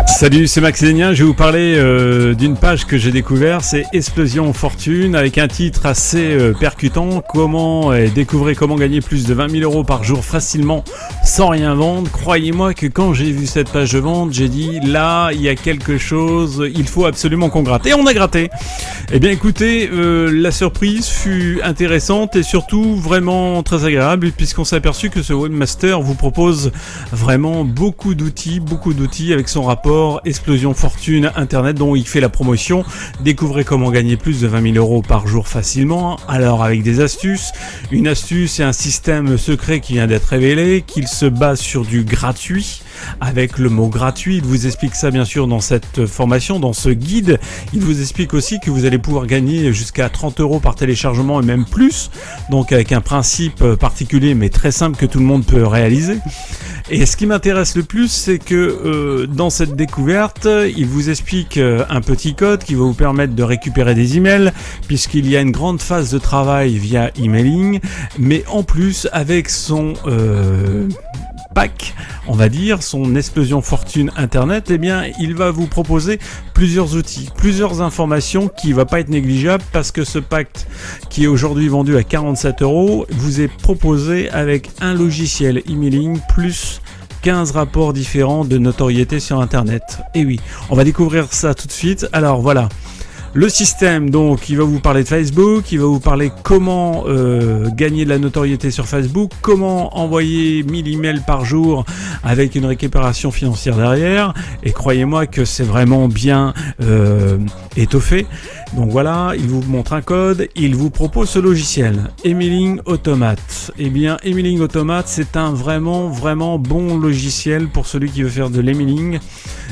Salut, c'est Max Lénien, je vais vous parler d'une page que j'ai découverte, c'est Explosion Fortune, avec un titre assez percutant, découvrir comment gagner plus de 20 000 euros par jour facilement sans rien vendre. Croyez-moi que quand j'ai vu cette page de vente, j'ai dit là, il y a quelque chose, il faut absolument qu'on gratte. Et on a gratté. Eh bien écoutez, la surprise fut intéressante et surtout vraiment très agréable, puisqu'on s'est aperçu que ce webmaster vous propose vraiment beaucoup d'outils avec son rapport Explosion Fortune Internet dont il fait la promotion. Découvrez comment gagner plus de 20 000 euros par jour facilement. Alors avec des astuces, une astuce et un système secret qui vient d'être révélé, qu'il se base sur du gratuit. Avec le mot gratuit, il vous explique ça bien sûr dans cette formation, dans ce guide. Il vous explique aussi que vous allez pouvoir gagner jusqu'à 30 euros par téléchargement et même plus. Donc avec un principe particulier mais très simple que tout le monde peut réaliser. Et ce qui m'intéresse le plus, c'est que dans cette découverte, il vous explique un petit code qui va vous permettre de récupérer des emails, puisqu'il y a une grande phase de travail via emailing, mais en plus avec son pack, on va dire, son Explosion Fortune Internet, eh bien, il va vous proposer plusieurs outils, plusieurs informations qui ne va pas être négligeable, parce que ce pack qui est aujourd'hui vendu à 47 euros vous est proposé avec un logiciel emailing plus 15 rapports différents de notoriété sur Internet. Et oui, on va découvrir ça tout de suite. Alors voilà. Le système, donc, il va vous parler de Facebook, il va vous parler comment gagner de la notoriété sur Facebook, comment envoyer 1000 emails par jour avec une récupération financière derrière. Et croyez-moi que c'est vraiment bien étoffé. Donc voilà, il vous montre un code, il vous propose ce logiciel, Emailing Automate. Eh bien, Emailing Automate, c'est un vraiment bon logiciel pour celui qui veut faire de l'emailing.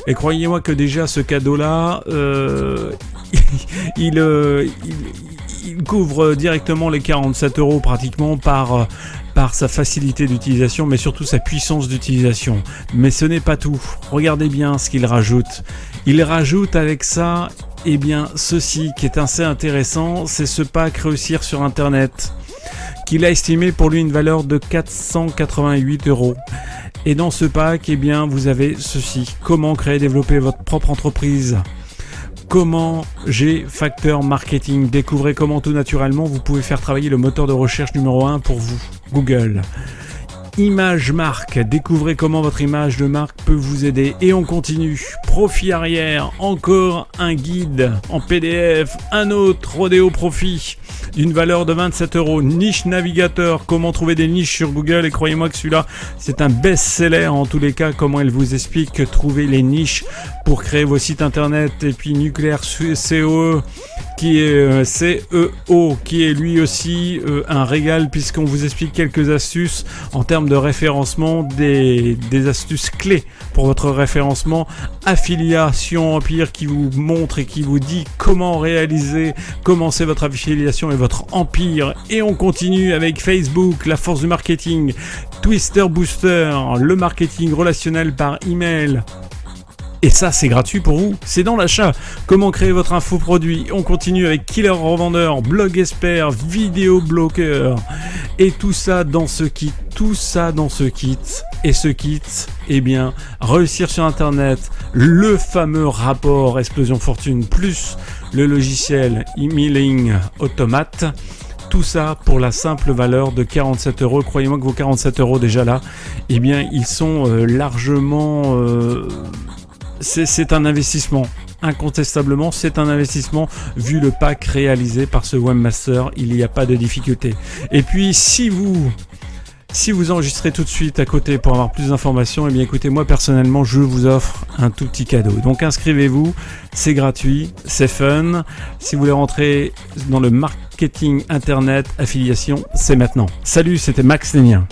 Et croyez-moi que déjà ce cadeau-là, il couvre directement les 47 euros pratiquement par sa facilité d'utilisation, mais surtout sa puissance d'utilisation. Mais ce n'est pas tout. Regardez bien ce qu'il rajoute. Il rajoute avec ça, eh bien, ceci qui est assez intéressant, c'est ce pack Réussir sur Internet, qu'il a estimé pour lui une valeur de 488 euros. Et dans ce pack, eh bien, vous avez ceci. Comment créer et développer votre propre entreprise. Comment G-Factor Marketing. Découvrez comment tout naturellement vous pouvez faire travailler le moteur de recherche numéro 1 pour vous, Google. Image marque, découvrez comment votre image de marque peut vous aider. Et on continue. Profit arrière, encore un guide en PDF, un autre Rodéo Profit d'une valeur de 27 euros. Niche navigateur, comment trouver des niches sur Google. Et croyez-moi que celui-là, c'est un best-seller en tous les cas. Comment elle vous explique que trouver les niches pour créer vos sites internet. Et puis Nucléaire CEO, qui est CEO, qui est lui aussi un régal, puisqu'on vous explique quelques astuces en termes de référencement, des astuces clés pour votre référencement. Affiliation Empire, qui vous montre et qui vous dit comment commencer votre affiliation et votre empire. Et on continue avec Facebook, la force du marketing, Twister Booster, le marketing relationnel par email. Et ça, c'est gratuit pour vous, c'est dans l'achat. Comment créer votre infoproduit. On continue avec Killer Revendeur, Blog Expert, Vidéo Bloqueur. Et tout ça dans ce kit. Et ce kit, eh bien, Réussir sur Internet, le fameux rapport Explosion Fortune, plus le logiciel Emailing Automate. Tout ça pour la simple valeur de 47 euros. Croyez-moi que vos 47 euros déjà là, eh bien, ils sont largement... C'est un investissement. Incontestablement, c'est un investissement vu le pack réalisé par ce webmaster. Il n'y a pas de difficulté. Et puis, si vous enregistrez tout de suite à côté pour avoir plus d'informations, eh bien écoutez, moi personnellement, je vous offre un tout petit cadeau. Donc inscrivez-vous, c'est gratuit, c'est fun. Si vous voulez rentrer dans le marketing internet affiliation, c'est maintenant. Salut, c'était Max Lénien.